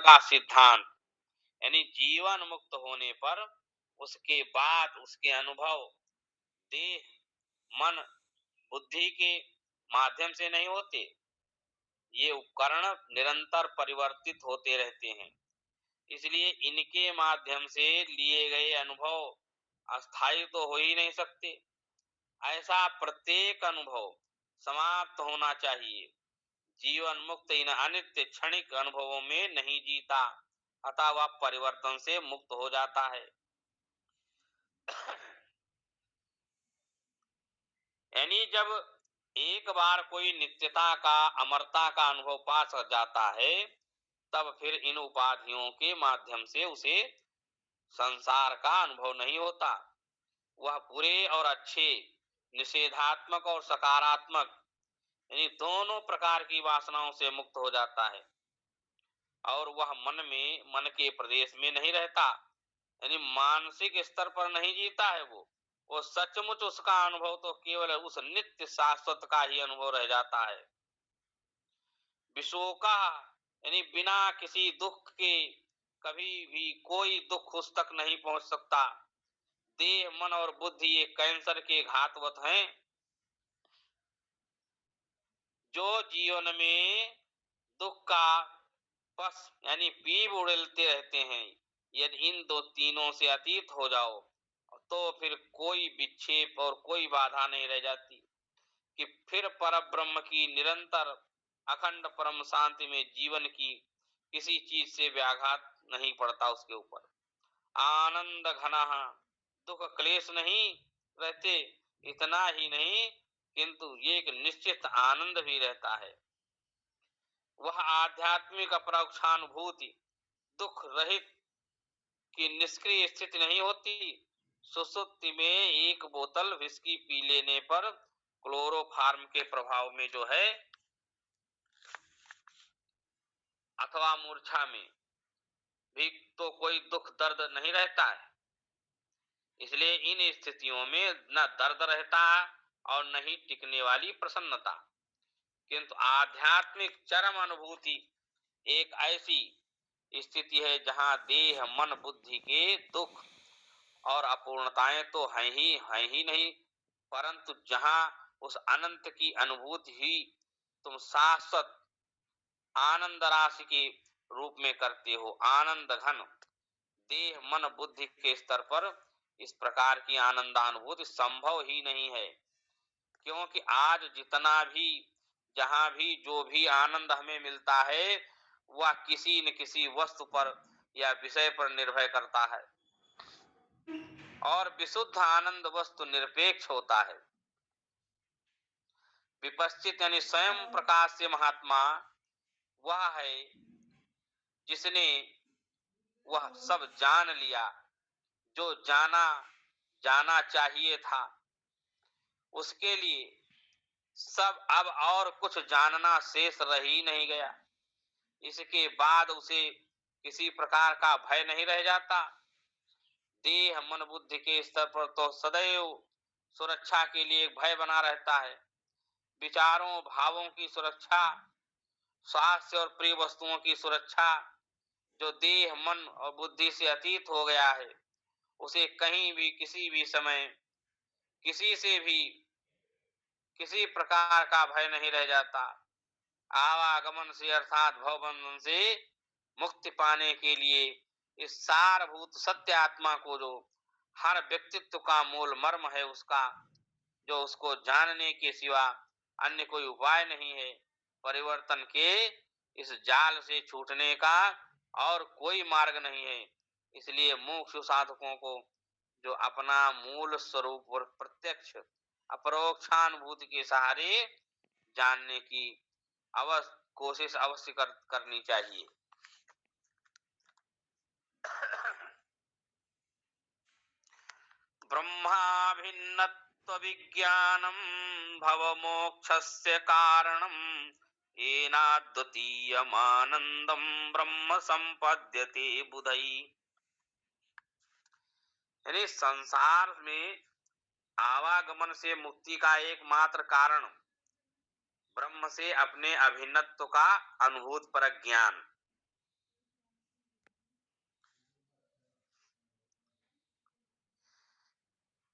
का सिद्धांत, यानी जीवन मुक्त होने पर उसके बाद उसके अनुभव देह, मन, बुद्धि के माध्यम से नहीं होते। ये उपकरण निरंतर परिवर्तित होते रहते हैं, इसलिए इनके माध्यम से लिए गए अनुभव अस्थायी तो हो ही नहीं सकते। ऐसा प्रत्येक अनुभव समाप्त होना चाहिए। जीवन मुक्त इन अनित्य क्षणिक अनुभवों में नहीं जीता, अतः वह परिवर्तन से मुक्त हो जाता है। यानी जब एक बार कोई नित्यता का, अमरता का अनुभव पा जाता है, तब फिर इन उपाधियों के माध्यम से उसे संसार का अनुभव नहीं होता। वह बुरे और अच्छे, निषेधात्मक और सकारात्मक, यानी दोनों प्रकार की वासनाओं से मुक्त हो जाता है और वह मन के प्रदेश में नहीं रहता, यानी मानसिक स्तर पर नहीं जीता है। वो सचमुच उसका अनुभव तो केवल उस नित्य शाश्वत का ही अनुभव रह जाता है। विशोका, यानी बिना किसी दुख के कभी भी कोई दुख उस तक नहीं पहुंच सकता। देह, मन और बुद्धि ये कैंसर के घातवत हैं, जो जीवन में दुख का पस यानी पीप उड़ेलते रहते हैं। यदि इन दो तीनों से अतीत हो जाओ तो फिर कोई विक्षेप और कोई बाधा नहीं रह जाती, कि फिर पर ब्रह्म की निरंतर अखंड परम शांति में जीवन की किसी चीज से व्याघात नहीं पड़ता उसके ऊपर। आनंद घना, दुख क्लेश नहीं रहते। इतना ही नहीं, किंतु ये एक निश्चित आनंद भी रहता है। वह आध्यात्मिक अपरोक्षानुभूति दुख रहित की निष्क्रिय स्थिति नहीं होती। सुसुप्ति में एक बोतल विस्की पी लेने पर क्लोरोफार्म के प्रभाव में जो है, अथवा मूर्छा में भी तो कोई दुख दर्द नहीं रहता है। इसलिए इन स्थितियों में न दर्द रहता और न ही टिकने वाली प्रसन्नता, किंतु आध्यात्मिक चरम अनुभूति एक ऐसी स्थिति है जहां देह, मन, बुद्धि के दुख और अपूर्णताएं तो हैं ही नहीं, परंतु जहां उस अनंत की अनुभूति ही तुम शाश्वत आनंद राशि के रूप में करते हो। आनंद घन देह, मन, बुद्धि के स्तर पर इस प्रकार की आनंदानुभूति संभव ही नहीं है, क्योंकि आज जितना भी, जहां भी जो भी आनंद हमें मिलता है, वह किसी न किसी वस्तु पर या विषय पर निर्भर करता है और विशुद्ध आनंद वस्तु निरपेक्ष होता है। विपश्चित यानी स्वयं प्रकाश से महात्मा वह है जिसने वह सब जान लिया जो जाना चाहिए था। उसके लिए सब अब और कुछ जानना शेष रह ही नहीं गया। इसके बाद उसे किसी प्रकार का भय नहीं रह जाता। देह, मन, बुद्धि के स्तर पर तो सदैव सुरक्षा के लिए एक भय बना रहता है। विचारों, भावों की सुरक्षा, स्वास्थ्य और प्रिय वस्तुओं की सुरक्षा। जो देह, मन और बुद्धि से अतीत हो गया है, उसे कहीं भी किसी भी समय किसी से भी किसी प्रकार का भय नहीं रह जाता। आवागमन से अर्थात भवबंधन से मुक्ति पाने के लिए इस सारभूत सत्य आत्मा को, जो हर व्यक्तित्व का मूल मर्म है उसका, जो उसको जानने के सिवा अन्य कोई उपाय नहीं है, परिवर्तन के इस जाल से छूटने का और कोई मार्ग नहीं है। इसलिए मोक्ष साधकों को जो अपना मूल स्वरूप और प्रत्यक्ष अपरोक्षानुभूति के सहारे जानने की कोशिश अवश्य करनी चाहिए। ब्रह्माभिन्नत्व विज्ञानम भवमोक्षस्य कारणम येनाद्वितीयमानंदम ब्रह्म संपद्यते बुधै। यानी संसार में आवागमन से मुक्ति का एकमात्र कारण ब्रह्म से अपने अभिन्नत्व का अनुभूत पर ज्ञान,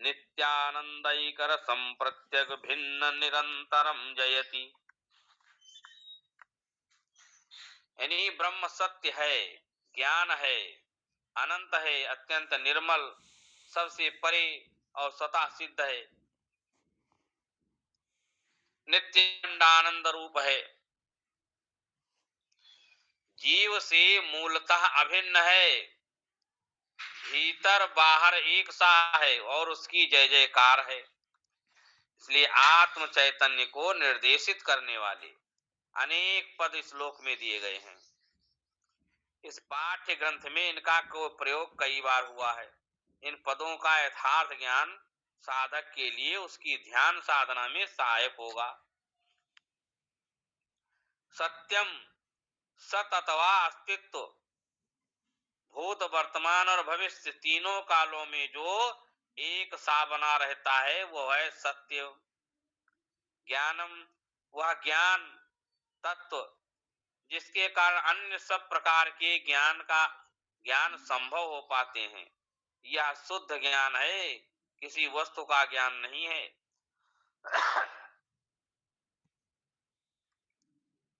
नित्यानंदैकर संप्रत्यक भिन्न निरंतरम जयति। यानी ब्रह्म सत्य है, ज्ञान है, अनंत है, अत्यंत निर्मल, सबसे परे और स्वतः सिद्ध है, नित्य आनंद रूप है, जीव से मूलतः अभिन्न है, भीतर बाहर एक सा है और उसकी जय जयकार है। इसलिए आत्म चैतन्य को निर्देशित करने वाले अनेक पद श्लोक में दिए गए हैं। इस पाठ्य ग्रंथ में इनका को प्रयोग कई बार हुआ है। इन पदों का यथार्थ ज्ञान साधक के लिए उसकी ध्यान साधना में सहायक होगा। सत्यम, सत अथवा अस्तित्व, भूत वर्तमान और भविष्य तीनों कालों में जो एक सा बना रहता है वो है सत्य। ज्ञानम, वह ज्ञान तत्व जिसके कारण अन्य सब प्रकार के ज्ञान संभव हो पाते हैं। यह शुद्ध ज्ञान है, किसी वस्तु का ज्ञान नहीं है।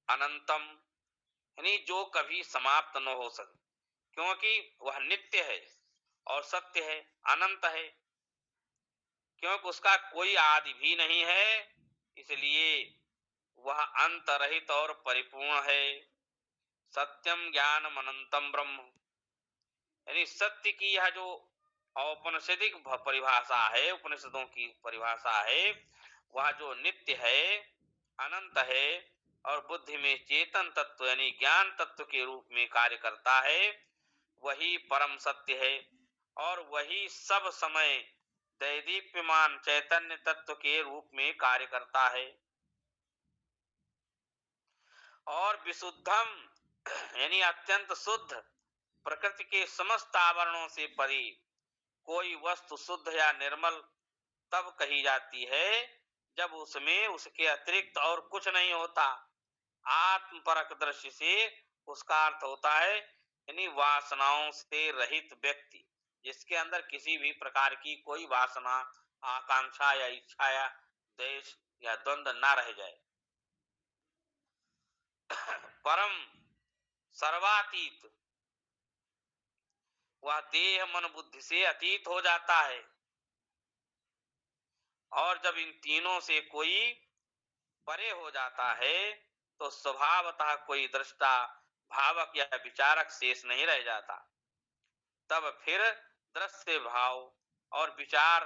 अनंतम, यानी जो कभी समाप्त न हो सके, क्योंकि वह नित्य है और सत्य है, अनंत है, क्योंकि उसका कोई आदि भी नहीं है, इसलिए वह अंत रहित और परिपूर्ण है। सत्यम ज्ञानम अनंतम ब्रह्म, यानी सत्य की यह जो औपनिषदिक परिभाषा है, उपनिषदों की परिभाषा है, वह जो नित्य है, अनंत है और बुद्धि में चेतन तत्व यानी ज्ञान तत्व के रूप में कार्य करता है, वही परम सत्य है और वही सब समय दैदीप्यमान चैतन्य तत्व के रूप में कार्य करता है। और विशुद्धम, यानी अत्यंत शुद्ध, प्रकृति के समस्त आवरणों से परे कोई वस्तु शुद्ध या निर्मल तब कही जाती है जब उसमें उसके अतिरिक्त और कुछ नहीं होता। आत्मपरक दृष्टि से उसका अर्थ होता है यानी वासनाओं से रहित व्यक्ति, जिसके अंदर किसी भी प्रकार की कोई वासना, आकांक्षा या इच्छा या द्वेष या द्वंद्व ना रह जाए। परम, सर्वातीत, वह देह मन बुद्धि से अतीत हो जाता है और जब इन तीनों से कोई परे हो जाता है तो स्वभावतः कोई दृष्टा, भावक या विचारक शेष नहीं रह जाता। तब फिर दृश्य, भाव और विचार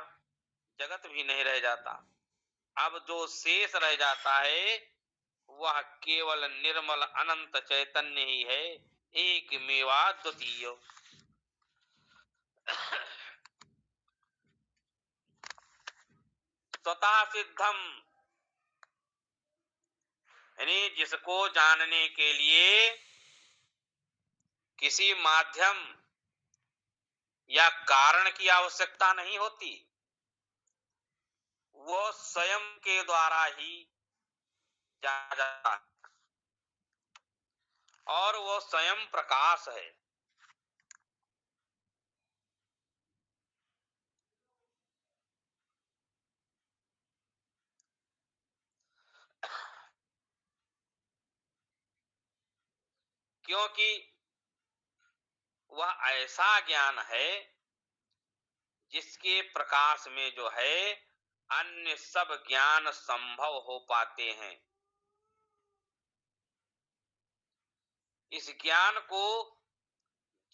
जगत भी नहीं रह जाता। अब जो शेष रह जाता है वह केवल निर्मल अनंत चैतन्य ही है, एक मेवा द्वितीय। स्वतः सिद्धम, यानी जिसको जानने के लिए किसी माध्यम या कारण की आवश्यकता नहीं होती, वो स्वयं के द्वारा ही जाना जाता है और वो स्वयं प्रकाश है। क्योंकि वह ऐसा ज्ञान है जिसके प्रकाश में जो है अन्य सब ज्ञान संभव हो पाते हैं। इस ज्ञान को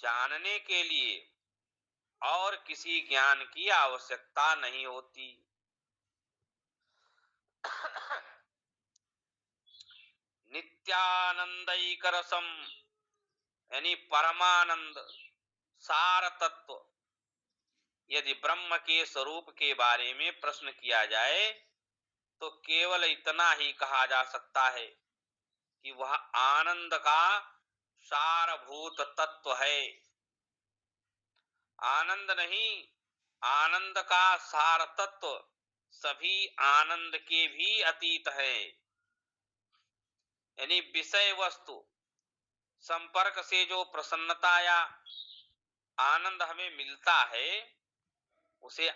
जानने के लिए और किसी ज्ञान की आवश्यकता नहीं होती। नित्यानंदैक रसम, यानी परमानंद, सार तत्व। यदि ब्रह्म के स्वरूप के बारे में प्रश्न किया जाए तो केवल इतना ही कहा जा सकता है कि वह आनंद का सारभूत तत्व है। आनंद नहीं, आनंद का सार तत्व सभी आनंद के भी अतीत है। यानी विषय वस्तु संपर्क से जो प्रसन्नता या आनंद हमें मिलता है उसे